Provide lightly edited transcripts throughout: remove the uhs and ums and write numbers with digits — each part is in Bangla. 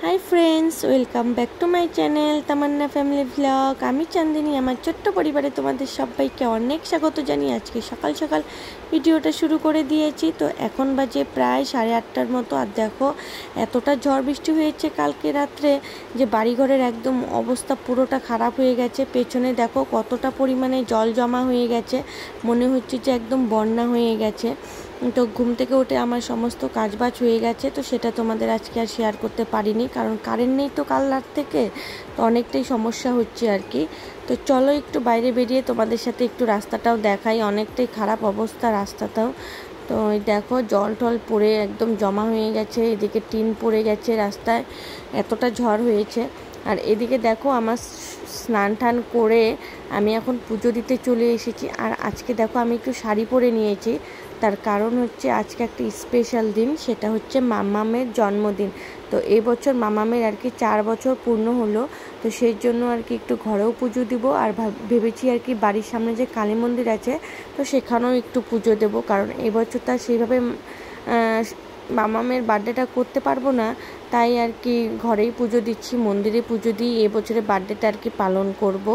High friends welcome back to my channel Tamanna family blog. आमी चांदिनी आमार छोट्ट परिवारे तोमादेर सबाइके अनेक स्वागत जानिये आज के सकाल सकाल भिडियोटा शुरू करे दिएछि। तो एखन बाजे प्राय 8:30टार मतो। और देखो एतटा झड़ बृष्टि हयेछे कालके रात्रे जे बाड़ी घरेर एकदम अवस्था पुरोटा खाराप हये गेछे। पेछने देखो कतटा परिमाणे जल जमा हये गेछे, मने हच्छे जे एकदम बन्या हये गेछे। तो घुम থেকে उठे আমার সমস্ত কাজবাজ হয়ে গেছে। তো সেটা তোমাদের আজকে আর শেয়ার করতে পারিনি, কারণ কারেন্ট নেই তো কাল রাত থেকে, তো অনেকটাই সমস্যা হচ্ছে আর কি। তো চলো একটু বাইরে বেরিয়ে তোমাদের সাথে একটু রাস্তাটাও দেখাই, অনেকটাই খারাপ অবস্থা রাস্তাটাও। তো দেখো জল টল পড়ে একদম জমা হয়ে গেছে, এদিকে টিন পড়ে গেছে রাস্তায়, এতটা ঝড় হয়েছে। আর এদিকে দেখো আমার স্নান টান করে আমি এখন পুজো দিতে চলে এসেছি। আর আজকে দেখো আমি একটু শাড়ি পরে নিয়েছি, তার কারণ হচ্ছে আজকে একটা স্পেশাল দিন, সেটা হচ্ছে মামামের জন্মদিন। তো এই বছর মামামের আর কি 4 বছর পূর্ণ হলো, তো সেই জন্য আর কি একটু ঘরেও পুজো দিব। আর ভেবেছি আর কি বাড়ির সামনে যে কালী মন্দির আছে তো সেখানেও একটু পুজো দেব, কারণ এই বছর তার সেইভাবে মামামের বার্থডেটা করতে পারবো না, তাই আর কি ঘরেই পুজো দিচ্ছি, মন্দিরে পুজো দিয়ে এবছরের বার্থডেটা আর কি পালন করব।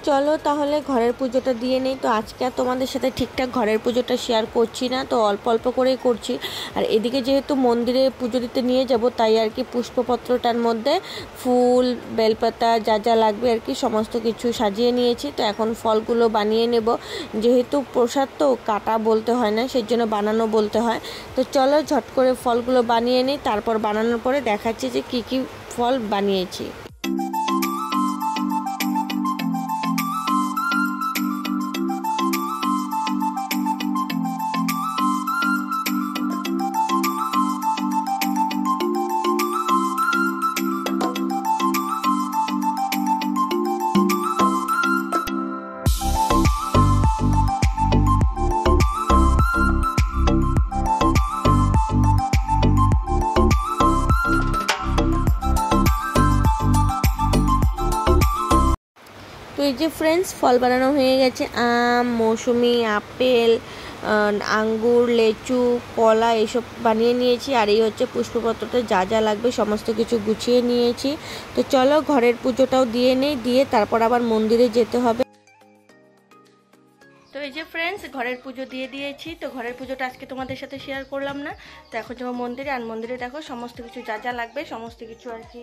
চলো তাহলে ঘরের পুজোটা দিয়ে নেই। তো আজকে আর তোমাদের সাথে ঠিকঠাক ঘরের পুজোটা শেয়ার করছি না, তো অল্প অল্প করেই করছি। আর এদিকে যেহেতু মন্দিরে পুজো দিতে নিয়ে যাব, তাই আর কি পুষ্পপত্রটার মধ্যে ফুল বেলপাতা যা যা লাগবে আর কি সমস্ত কিছু সাজিয়ে নিয়েছি। তো এখন ফলগুলো বানিয়ে নেব, যেহেতু প্রসাদ তো কাটা বলতে হয় না, সেই জন্য বানানো বলতে হয়। তো চলো ঝট করে ফলগুলো বানিয়ে নিই, তারপর বানানোর পরে দেখাচ্ছি যে কী কী ফল বানিয়েছি। তো এই যে ফ্রেন্ডস ফল বানানো হয়ে গেছে, আম, মৌসুমি, আপেল, আঙ্গুর, লেচু, কলা এসব বানিয়ে নিয়েছি। আর এই হচ্ছে পুষ্পপত্রটা যা যা লাগবে সমস্ত কিছু গুছিয়ে নিয়েছি। তো চলো ঘরের পুজোটাও দিয়ে নেই, দিয়ে তারপর আবার মন্দিরে যেতে হবে। তো এই যে ফ্রেন্ডস ঘরের পুজো দিয়ে দিয়েছি। তো ঘরের পুজোটা আজকে তোমাদের সাথে শেয়ার করলাম না, তো এখন যাবো মন্দিরে। আর মন্দিরে দেখো সমস্ত কিছু যা যা লাগবে সমস্ত কিছু আর কি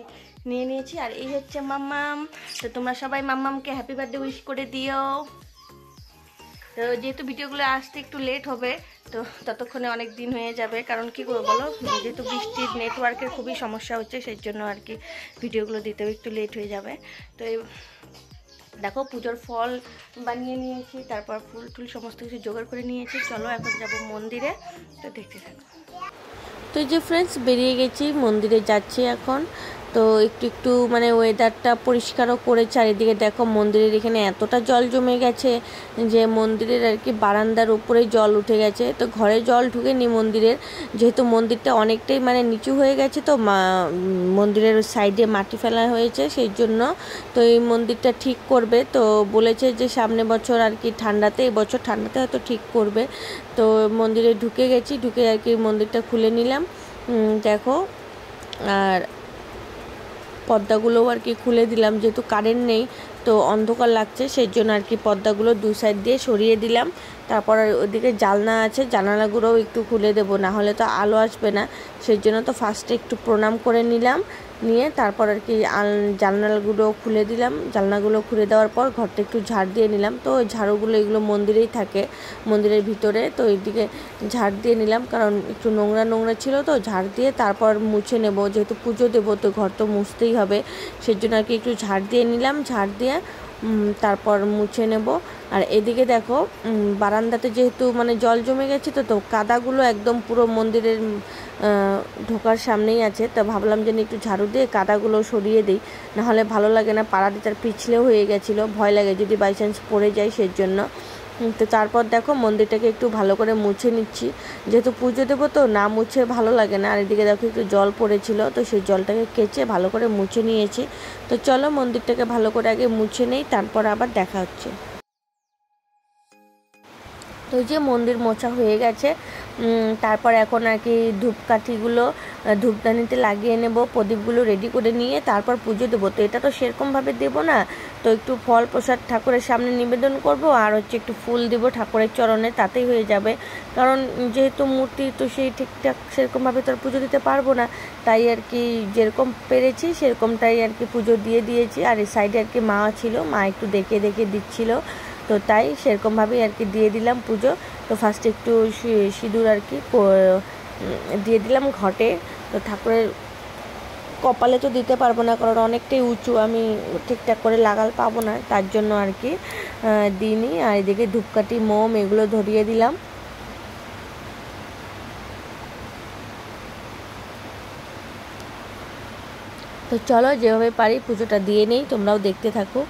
নিয়ে নিয়েছি। আর এই হচ্ছে মাম্মাম। তো তোমরা সবাই মাম্মামকে হ্যাপি বার্থডে উইশ করে দিও। তো যেহেতু ভিডিওগুলো আসতে একটু লেট হবে, তো ততক্ষণে অনেক দিন হয়ে যাবে, কারণ কি করবো বলো, যেহেতু বৃষ্টির নেটওয়ার্কের খুবই সমস্যা হচ্ছে, সেই জন্য আর কি ভিডিওগুলো দিতেও একটু লেট হয়ে যাবে। তো দেখো পুজোর ফল বানিয়ে নিয়েছি, তারপর ফুল টুল সমস্ত কিছু জোগাড় করে নিয়েছি। চলো এখন যাব মন্দিরে, তো দেখতে থাকো। তো এই যে ফ্রেন্ডস বেরিয়ে গেছি, মন্দিরে যাচ্ছি এখন। তো একটু একটু মানে ওয়েদারটা পরিষ্কারও করে চারিদিকে দেখো মন্দিরের এখানে এতটা জল জমে গেছে যে মন্দিরের আর কি বারান্দার উপরেই জল উঠে গেছে। তো ঘরে জল ঢুকেনি মন্দিরের, যেহেতু মন্দিরটা অনেকটাই মানে নিচু হয়ে গেছে, তো মন্দিরের সাইডে মাটি ফেলা হয়েছে সেই জন্য। তো এই মন্দিরটা ঠিক করবে, তো বলেছে যে সামনে বছর আর কি ঠান্ডাতে, এবছর ঠান্ডাতে হয়তো ঠিক করবে। তো মন্দিরে ঢুকে গেছি, ঢুকে আর কি মন্দিরটা খুলে নিলাম দেখো। আর পর্দাগুলোও আর কি খুলে দিলাম, যেহেতু কারেন্ট নেই তো অন্ধকার লাগছে, সেই জন্য আর কি পর্দাগুলো দু সাইড দিয়ে সরিয়ে দিলাম। তারপর ওইদিকে জানলা আছে, জানালাগুলোও একটু খুলে দেবো, না হলে তো আলো আসবে না, সেই জন্য তো ফার্স্টে একটু প্রণাম করে নিলাম, নিয়ে তারপর আর কি জানলাগুলো খুলে দিলাম। জানলাগুলো খুলে দেওয়ার পর ঘরটা একটু ঝাড় দিয়ে নিলাম। তো ওই ঝাড়ুগুলো এগুলো মন্দিরেই থাকে, মন্দিরের ভিতরে, তো এইদিকে ঝাড় দিয়ে নিলাম, কারণ একটু নোংরা নোংরা ছিল, তো ঝাড় দিয়ে তারপর মুছে নেব, যেহেতু পুজো দেবো তো ঘর তো মুছতেই হবে, সেই জন্য আর কি একটু ঝাড় দিয়ে নিলাম। ঝাড় দিয়ে তারপর মুছে নেব। আর এদিকে দেখো বারান্দাতে যেহেতু মানে জল জমে গেছে, তো কাদাগুলো একদম পুরো মন্দিরের ঢোকার সামনেই আছে। তো ভাবলাম যে একটু ঝাড়ু দিয়ে কাদাগুলো সরিয়ে দিই, নাহলে ভালো লাগে না, পাড়া দিতে পিছলেও হয়ে গেছিলো, ভয় লাগে যদি বাই চান্স পড়ে যায়, সেই জন্য। তো তারপর দেখো মন্দিরটাকে একটু ভালো করে মুছে নিচ্ছি, যেহেতু পুজো দেবো তো না মুছে ভালো লাগে না। আর এদিকে দেখো একটু জল পড়েছিল, তো সেই জলটাকে কেচে ভালো করে মুছে নিয়েছি। তো চলো মন্দিরটাকে ভালো করে আগে মুছে নেই, তারপর আবার দেখা হচ্ছে। তো যে মন্দির মোছা হয়ে গেছে, তারপর এখন আর কি ধূপকাঠিগুলো ধূপদানিতে লাগিয়ে নেব, প্রদীপগুলো রেডি করে নিয়ে তারপর পুজো দেবো। তো এটা তো সেরকমভাবে দেবো না, তো একটু ফল প্রসাদ ঠাকুরের সামনে নিবেদন করব আর হচ্ছে একটু ফুল দেব ঠাকুরের চরণে, তাতেই হয়ে যাবে। কারণ যেহেতু মূর্তি, তো সেই ঠিকঠাক সেরকমভাবে তো আর পুজো দিতে পারবো না, তাই আর কি যেরকম পেরেছি সেরকমটাই আর কি পুজো দিয়ে দিয়েছি। আর এই সাইডে আর কি মা ছিল, মা একটু দেখে দেখে দিচ্ছিল, তো তাই সেরকমভাবেই আর কি দিয়ে দিলাম পুজো। তো ফার্স্টে একটু সিঁদুর আর কি দিয়ে দিলাম ঘটে। তো ঠাকুরের কপালে তো দিতে পারবো না, কারণ অনেকটাই উঁচু, আমি ঠিকঠাক করে লাগাল পাবো না, তার জন্য আর কি দিইনি। আর এদিকে ধূপকাঠি, মোম এগুলো ধরিয়ে দিলাম। তো চলো যেভাবে পারি পুজোটা দিয়ে নেই, তোমরাও দেখতে থাকো।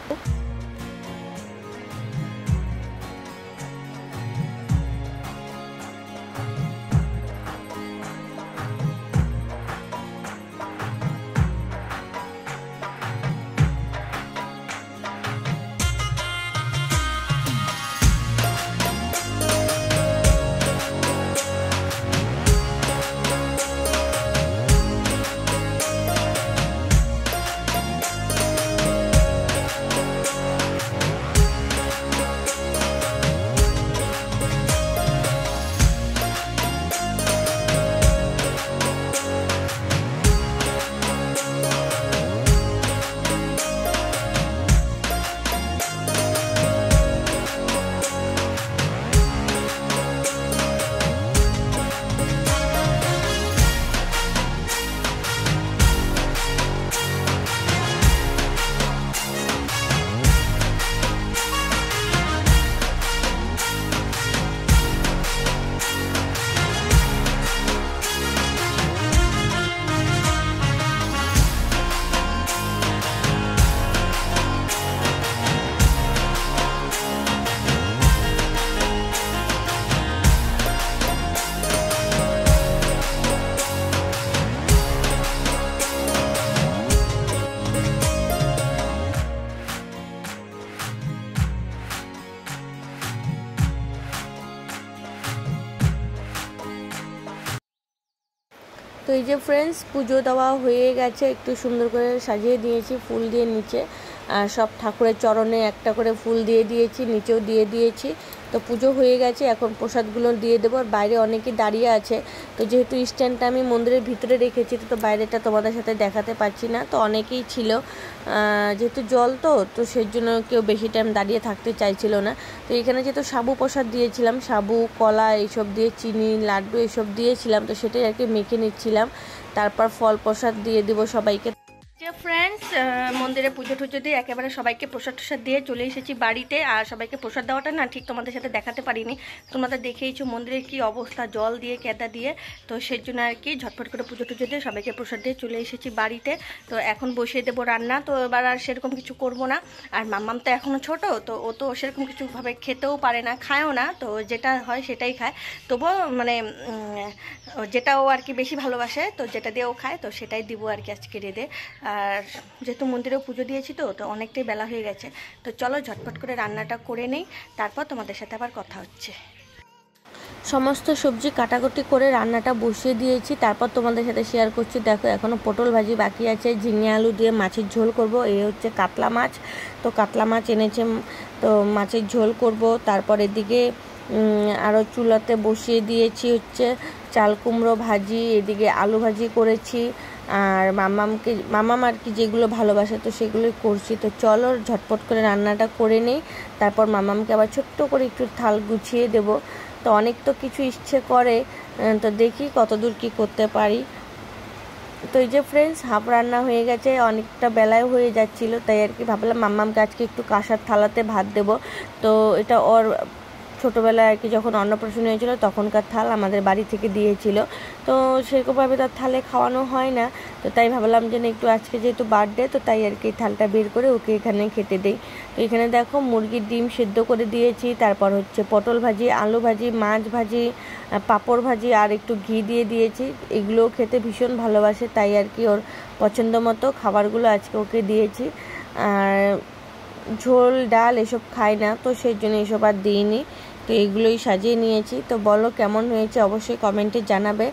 তো এই যে ফ্রেন্ডস, পুজো দেওয়া হয়ে গেছে, একটু সুন্দর করে সাজিয়ে দিয়েছি ফুল দিয়ে নিচে, আর সব ঠাকুরের চরণে একটা করে ফুল দিয়ে দিয়েছি, নিচেও দিয়ে দিয়েছি। তো পুজো হয়ে গেছে, এখন প্রসাদগুলো দিয়ে দেবো। আর বাইরে অনেকেই দাঁড়িয়ে আছে, তো যেহেতু স্ট্যান্ডটা আমি মন্দিরের ভিতরে রেখেছি, তো বাইরেটা তোমাদের সাথে দেখাতে পারছি না। তো অনেকেই ছিল, যেহেতু জল তো সেই জন্য কেউ বেশি টাইম দাঁড়িয়ে থাকতে চাইছিল না। তো এখানে যেহেতু সাবু প্রসাদ দিয়েছিলাম, সাবু, কলা এইসব দিয়ে, চিনি, লাড্ডু এইসব দিয়েছিলাম, তো সেটাই আর কি মেখে নিচ্ছিলাম। তারপর ফল প্রসাদ দিয়ে দিব সবাইকে। যে ফ্রেন্ডস, মন্দিরে পুজো টুজো দিয়ে একেবারে সবাইকে প্রসাদ টসাদ দিয়ে চলে এসেছি বাড়িতে। আর সবাইকে প্রসাদ দেওয়াটা না ঠিক তোমাদের সাথে দেখাতে পারিনি, তোমাদের দেখেইছো মন্দিরের কি অবস্থা, জল দিয়ে কেদা দিয়ে। তো সেই জন্য আর কি ঝটফট করে পুজো টুজো দিয়ে সবাইকে প্রসাদ দিয়ে চলে এসেছি বাড়িতে। তো এখন বসিয়ে দেবো রান্না। তো এবার আর সেরকম কিছু করব না। আর মাম্মাম তো এখনও ছোট, তো ও তো সেরকম কিছুভাবে খেতেও পারে না, খায়ও না, তো যেটা হয় সেটাই খায়। তবুও মানে যেটা ও আর কি বেশি ভালোবাসে, তো যেটা দিয়ে ও খায়, তো সেটাই দিব আর কি আজকে রেঁধে। আর যেহেতু মন্দিরেও পুজো দিয়েছি, তো অনেকটাই বেলা হয়ে গেছে। তো চলো ঝটপট করে রান্নাটা করে নেই, তারপর তোমাদের সাথে আবার কথা হচ্ছে। সমস্ত সবজি কাটাকুটি করে রান্নাটা বসিয়ে দিয়েছি, তারপর তোমাদের সাথে শেয়ার করছি। দেখো এখনও পটল ভাজি বাকি আছে, ঝিঙে আলু দিয়ে মাছের ঝোল করব। এই হচ্ছে কাতলা মাছ, তো কাতলা মাছ এনেছে, তো মাছের ঝোল করব। তারপর এদিকে আরও চুলাতে বসিয়ে দিয়েছি হচ্ছে চাল কুমড়ো ভাজি, এদিকে আলু ভাজি করেছি। আর মামাম আর কি যেগুলো ভালোবাসে, তো সেগুলোই করছি। তো চলো ঝটপট করে রান্নাটা করে নেই, তারপর মামামকে আবার ছোট্ট করে একটু থাল গুছিয়ে দেব। তো অনেক তো কিছু ইচ্ছে করে, তো দেখি কতদূর কি করতে পারি। তো এই যে ফ্রেন্ডস, হাফ রান্না হয়ে গেছে, অনেকটা বেলায় হয়ে যাচ্ছিল, তাই আর কি ভাবলাম মাম্মামকে আজকে একটু কাঁসার থালাতে ভাত দেব। তো এটা ওর ছোটোবেলায় আর কি যখন অন্নপ্রাশন হয়েছিল তখনকার থাল আমাদের বাড়ি থেকে দিয়েছিল, তো সেরকমভাবে তার থালে খাওয়ানো হয় না। তো তাই ভাবলাম যে একটু আজকে যেহেতু বার্থডে, তো তাই আর কি থালটা বের করে ওকে এখানে খেতে দেই। তো এখানে দেখো মুরগির ডিম সেদ্ধ করে দিয়েছি, তারপর হচ্ছে পটল ভাজি, আলু ভাজি, মাছ ভাজি, পাঁপড় ভাজি, আর একটু ঘি দিয়ে দিয়েছি। এগুলোও খেতে ভীষণ ভালোবাসে, তাই আর কি ওর পছন্দ মতো খাবারগুলো আজকে ওকে দিয়েছি। আর ঝোল ডাল এসব খায় না, তো সেই জন্য এসব আর দিইনি। তো এইগুলোই সাজিয়ে নিয়েছি। তো বলো কেমন হয়েছে অবশ্যই কমেন্টে জানাবে।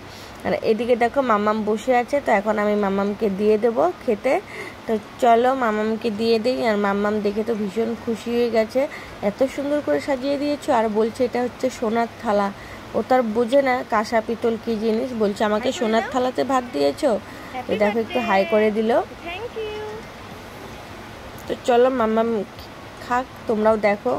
আর এদিকে দেখো মামাম বসে আছে, তো এখন আমি মামামকে দিয়ে দেবো খেতে। তো চলো মামামকে দিয়ে দিই। আর মামাম দেখে তো ভীষণ খুশি হয়ে গেছে, এত সুন্দর করে সাজিয়ে দিয়েছো। আর বলছে এটা হচ্ছে সোনার থালা। ও তার বোঝে না কাঁসা পিতল কী জিনিস, বলছে আমাকে সোনার থালাতে ভাত দিয়েছো। তো দেখো একটু হাই করে দিল। তো চলো মামাম খাক, তোমরাও দেখো।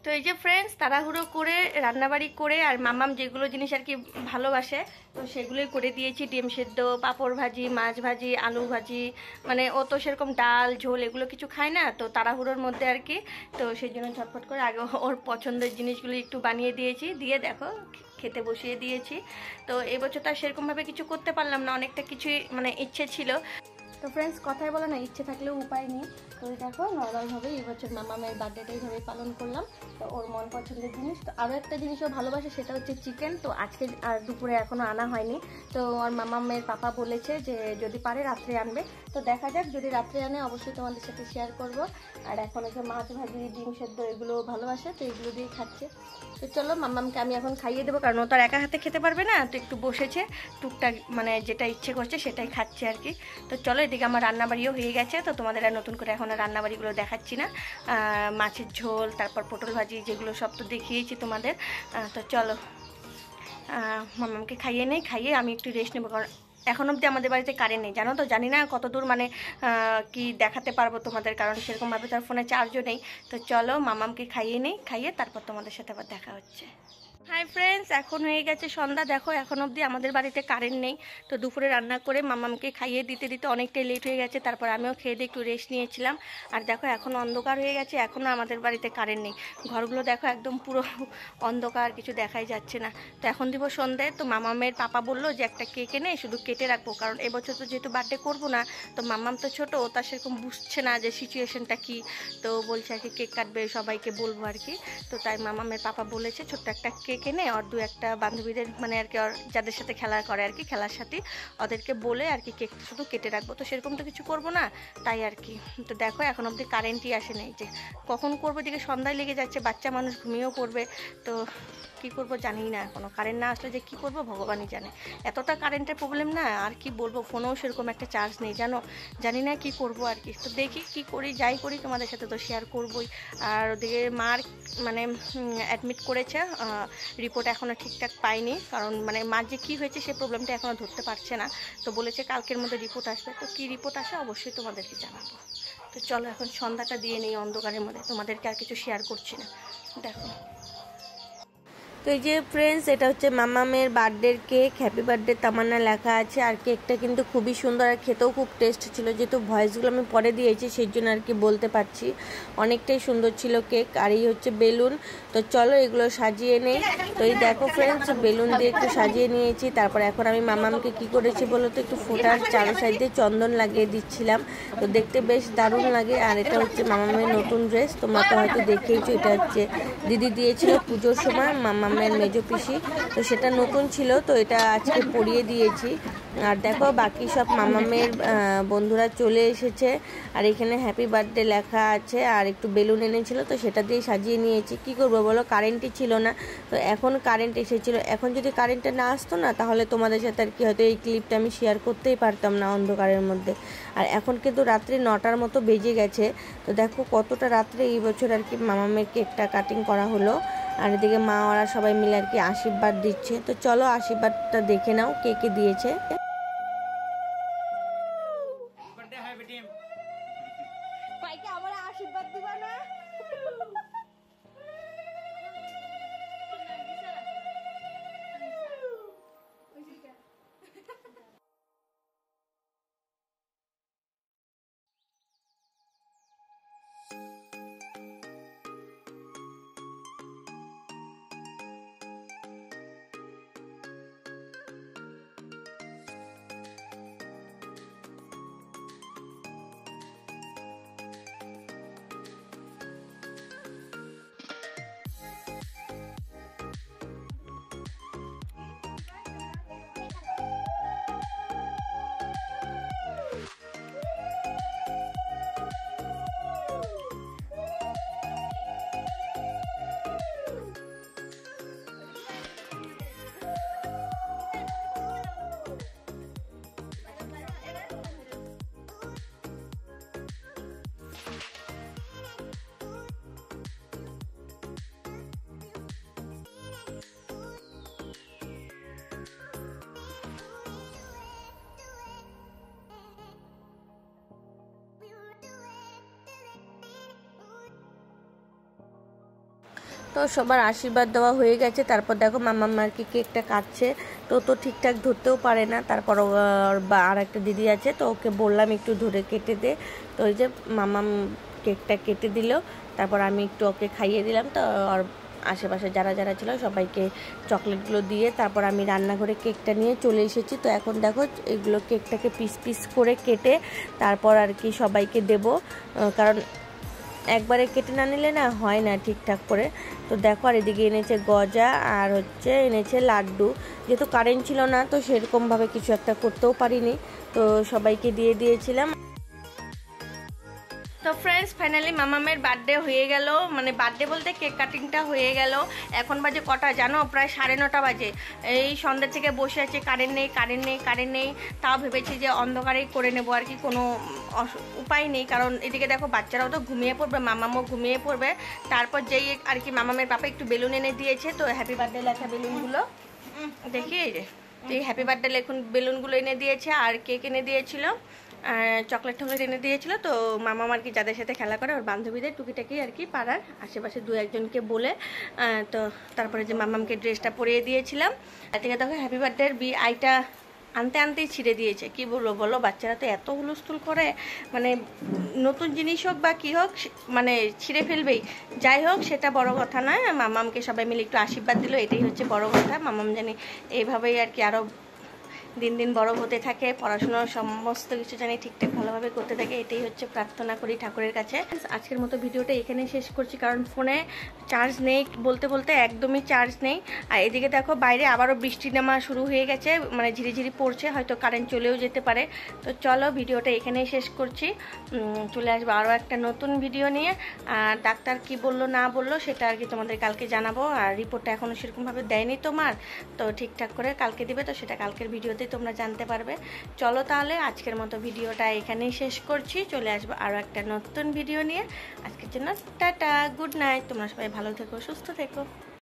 তো এই যে ফ্রেন্ডস, তাড়াহুড়ো করে রান্নাবাড়ি করে আর মামাম যেগুলো জিনিস আর কি ভালোবাসে তো সেগুলোই করে দিয়েছি। ডিম সেদ্ধ, পাঁপড় ভাজি, মাছ ভাজি, আলু ভাজি, মানে ও তো সেরকম ডাল ঝোল এগুলো কিছু খায় না, তো তাড়াহুড়োর মধ্যে আর কি। তো সেই জন্য ঝটফট করে আগে ওর পছন্দের জিনিসগুলো একটু বানিয়ে দিয়েছি, দিয়ে দেখো খেতে বসিয়ে দিয়েছি। তো এবছর তো আর সেরকমভাবে কিছু করতে পারলাম না, অনেকটা কিছুই মানে ইচ্ছে ছিল। তো ফ্রেন্ডস, কথাই বলো না, ইচ্ছে থাকলেও উপায় নেই। তো দেখো নর্মালভাবে এই বছর মামামের বার্থডেটা এইভাবে পালন করলাম। তো ওর মন পছন্দের জিনিস, তো আরও একটা জিনিসও ভালোবাসে, সেটা হচ্ছে চিকেন। তো আজকে আর দুপুরে এখনও আনা হয়নি। তো ওর মামামের পাপা বলেছে যে যদি পারে রাত্রে আনবে। তো দেখা যাক, যদি রাত্রে আনে অবশ্যই তোমাদের সাথে শেয়ার করব। আর এখন হচ্ছে মাছ ভাজি, ডিম সেদ্ধ এগুলো ভালোবাসে, তো এগুলো দিয়ে খাচ্ছে। তো চলো মামামকে আমি এখন খাইয়ে দেবো, কারণ ও তো আর একা হাতে খেতে পারবে না। তো একটু বসেছে, টুকটাক মানে যেটা ইচ্ছে করছে সেটাই খাচ্ছে আর কি। তো চলো, এদিকে আমার রান্নাবাড়িও হয়ে গেছে। তো তোমাদের আর নতুন করে এখন রান্নাবাড়িগুলো দেখাচ্ছি না। মাছের ঝোল, তারপর পটল ভাজি, যেগুলো সব তো দেখিয়েছি তোমাদের। তো চলো মামামকে খাইয়ে নেই, খাইয়ে আমি একটু রেস্ট নেবো, কারণ এখন অবধি আমাদের বাড়িতে কারেন্ট নেই, জানো তো। জানি না কতদূর মানে কি দেখাতে পারবো তোমাদের, কারণ সেরকমভাবে তার ফোনে চার্জও নেই। তো চলো মামামকে খাইয়ে নেই, খাইয়ে তারপর তোমাদের সাথে আবার দেখা হচ্ছে। হাই ফ্রেন্ডস, এখন হয়ে গেছে সন্ধ্যা। দেখো এখন অবধি আমাদের বাড়িতে কারেন্ট নেই। তো দুপুরে রান্না করে মামামকে খাইয়ে দিতে দিতে অনেকটাই লেট হয়ে গেছে। তারপর আমিও খেয়ে দিয়ে একটু রেস্ট নিয়েছিলাম। আর দেখো এখন অন্ধকার হয়ে গেছে, এখনও আমাদের বাড়িতে কারেন্ট নেই। ঘরগুলো দেখো একদম পুরো অন্ধকার, কিছু দেখাই যাচ্ছে না। তো এখন দিব সন্ধ্যে। তো মামামের পাপা বললো যে একটা কেক এনে শুধু কেটে রাখবো, কারণ এবছর তো যেহেতু বার্থডে করবো না। তো মামাম তো ছোটো, ও তার সেরকম বুঝছে না যে সিচুয়েশনটা কী। তো বলছে আর কি কেক কাটবে, সবাইকে বলবো আর কি। তো তাই মামামের পাপা বলেছে ছোট্ট একটা কেক এনে ওর দু একটা বান্ধবীদের মানে আর কি ওর যাদের সাথে খেলা করে আর কি, খেলার সাথে ওদেরকে বলে আর কি কেক শুধু কেটে রাখবো। তো সেরকম তো কিছু করবো না, তাই আর কি। তো দেখো এখন অবধি কারেন্টই আসে নেই, যে কখন করবো, দিকে সন্ধ্যায় লেগে যাচ্ছে, বাচ্চা মানুষ ঘুমিয়েও পড়বে। তো কি করব জানি না, এখনো কারেন্ট না আসলে যে কি করব ভগবানই জানে। এতটা কারেন্টের প্রবলেম না, আর কি বলবো, ফোনেও সেরকম একটা চার্জ নেই জানো। জানি না কি করব আর কি। তো দেখি কি করি, যাই করি তোমাদের সাথে তো শেয়ার করবই। আর ওদিকে মার মানে অ্যাডমিট করেছে, রিপোর্ট এখনও ঠিকঠাক পাইনি, কারণ মানে মার যে কী হয়েছে সেই প্রবলেমটা এখনও ধরতে পারছে না। তো বলেছে কালকের মধ্যে রিপোর্ট আসবে, তো কী রিপোর্ট আসে অবশ্যই তোমাদেরকে জানাবো। তো চলো এখন সন্ধ্যাটা দিয়ে নেই অন্ধকারের মধ্যে, তোমাদেরকে আর কিছু শেয়ার করছি না। দেখো, তো এই যে ফ্রেন্ডস, এটা হচ্ছে মামামের বার্থডের কেক, হ্যাপি বার্থডে তামান্না লেখা আছে। আর কেকটা কিন্তু খুবই সুন্দর, আর খেতেও খুব টেস্ট ছিল। যেহেতু ভয়েসগুলো আমি পরে দিয়েছি সেই জন্য আর কি বলতে পারছি, অনেকটাই সুন্দর ছিল কেক। আর এই হচ্ছে বেলুন। তো চলো এগুলো সাজিয়ে নেই। তো এই দেখো ফ্রেন্ডস, বেলুন দিয়ে একটু সাজিয়ে নিয়েছি। তারপর এখন আমি মামামকে কি করেছি বলো তো, একটু ফোটার চারো সাইড দিয়ে চন্দন লাগিয়ে দিচ্ছিলাম। তো দেখতে বেশ দারুণ লাগে। আর এটা হচ্ছে মামামের নতুন ড্রেস, তোমরা তো হয়তো দেখেইছো। এটা হচ্ছে দিদি দিয়েছিল পুজোর সময়, মামামের মেজো পিসি। তো সেটা নতুন ছিল, তো এটা আজকে পরিয়ে দিয়েছি। আর দেখো বাকি সব মামামের বন্ধুরা চলে এসেছে। আর এখানে হ্যাপি বার্থডে লেখা আছে, আর একটু বেলুন এনেছিল, তো সেটা দিয়ে সাজিয়ে নিয়েছি। কি করবো বলো, কারেন্টই ছিল না। তো এখন কারেন্ট এসেছিলো, এখন যদি কারেন্টটা না আসতো না তাহলে তোমাদের সাথে আর কি হয়তো এই ক্লিপটা আমি শেয়ার করতেই পারতাম না অন্ধকারের মধ্যে। আর এখন কিন্তু রাত্রি 9টার মতো বেজে গেছে। তো দেখো কতটা রাত্রে এই বছর আর কি মামামের কেকটা কাটিং করা হলো। আর এদিকে মা ওরা সবাই মিলে আর কি আশীর্বাদ দিচ্ছে। তো চলো আশীর্বাদটা দেখে নাও কে কে দিয়েছে। আমার আশীর্বাদ দিবা না? তো সবার আশীর্বাদ দেওয়া হয়ে গেছে। তারপর দেখো মাম্মাম আর কি কেকটা কাটছে, তো ঠিকঠাক ধরতেও পারে না। তারপর আর একটা দিদি আছে, তো ওকে বললাম একটু ধরে কেটে দে, তো ওই যে মাম্মাম কেকটা কেটে দিল। তারপর আমি একটু ওকে খাইয়ে দিলাম। তো আর আশেপাশে যারা যারা ছিল সবাইকে চকলেটগুলো দিয়ে তারপর আমি রান্নাঘরে কেকটা নিয়ে চলে এসেছি। তো এখন দেখো এগুলো কেকটাকে পিস পিস করে কেটে তারপর আর কি সবাইকে দেব, কারণ একবারে কেটে না নিলে না হয় না ঠিকঠাক করে। তো দেখো আর এদিকে এনেছে গজা আর হচ্ছে এনেছে লাড্ডু। যেহেতু কারেন্ট ছিল না তো সেরকমভাবে কিছু একটা করতেও পারিনি, তো সবাইকে দিয়ে দিয়েছিলাম। তো ফ্রেন্ডস ফাইনালি মামামের বার্থডে হয়ে গেল, মানে বার্থডে বলতে কেক কাটিংটা হয়ে গেল। এখন বাজে কটা জানো? প্রায় 9:30 বাজে। এই সন্ধ্যা থেকে বসে আছে, কারেন্ট নেই কারেন্ট নেই কারেন্ট নেই। তাও ভেবেছি যে অন্ধকারেই করে নেবো আর কি, কোনো উপায় নেই। কারণ এদিকে দেখো বাচ্চারাও তো ঘুমিয়ে পড়বে, মামামও ঘুমিয়ে পড়বে। তারপর যেই আর কি মামামের পাপা একটু বেলুন এনে দিয়েছে, তো হ্যাপি বার্থডে লেখা বেলুনগুলো দেখি, এই হ্যাপি বার্থডে লেখুন বেলুনগুলো এনে দিয়েছে আর কেক এনে দিয়েছিল, চকলেট টকলেট এনে দিয়েছিল। তো মামা আর কি যাদের সাথে খেলা করে ওর বান্ধবীদের টুকিটাকি আর কি পাড়ার আশেপাশে 2-1জনকে বলে, তো তারপরে যে মামামকে ড্রেসটা পরিয়ে দিয়েছিলাম। থেকে দেখো হ্যাপি বার্থডের আইটা আনতে আনতেই ছিঁড়ে দিয়েছে। কি বলবো বলো, বাচ্চারা তো এত হুলস্থুল করে, মানে নতুন জিনিস হোক বা কী হোক মানে ছিঁড়ে ফেলবেই। যাই হোক সেটা বড় কথা নয়, মামামকে সবাই মিলে একটু আশীর্বাদ দিল, এটাই হচ্ছে বড় কথা। মামাম জানি এইভাবেই আর কি আরও দিন দিন বড় হতে থাকে, পড়াশোনার সমস্ত কিছু জানি ঠিকঠাক ভালোভাবে করতে থাকে, এটাই হচ্ছে প্রার্থনা করি ঠাকুরের কাছে। আজকের মতো ভিডিওটা এখানেই শেষ করছি, কারণ ফোনে চার্জ নেই, বলতে বলতে একদমই চার্জ নেই। আর এদিকে দেখো বাইরে আবারও বৃষ্টি নামা শুরু হয়ে গেছে, মানে ঝিরিঝিরি পড়ছে, হয়তো কারেন্ট চলেও যেতে পারে। তো চলো ভিডিওটা এখানেই শেষ করছি, চলে আসবো আরও একটা নতুন ভিডিও নিয়ে। আর ডাক্তার কি বললো না বললো সেটা আর কি তোমাদের কালকে জানাবো। আর রিপোর্টটা এখনও সেরকমভাবে দেয়নি তোমার, তো ঠিকঠাক করে কালকে দিবে, তো সেটা কালকের ভিডিওতে তোমরা জানতে পারবে। চলো তাহলে আজকের মতো ভিডিওটা এখানেই শেষ করছি, চলে আসবো আরও একটা নতুন ভিডিও নিয়ে। আজকের জন্য টাটা, গুড নাইট, তোমরা সবাই ভালো থেকো, সুস্থ থেকো।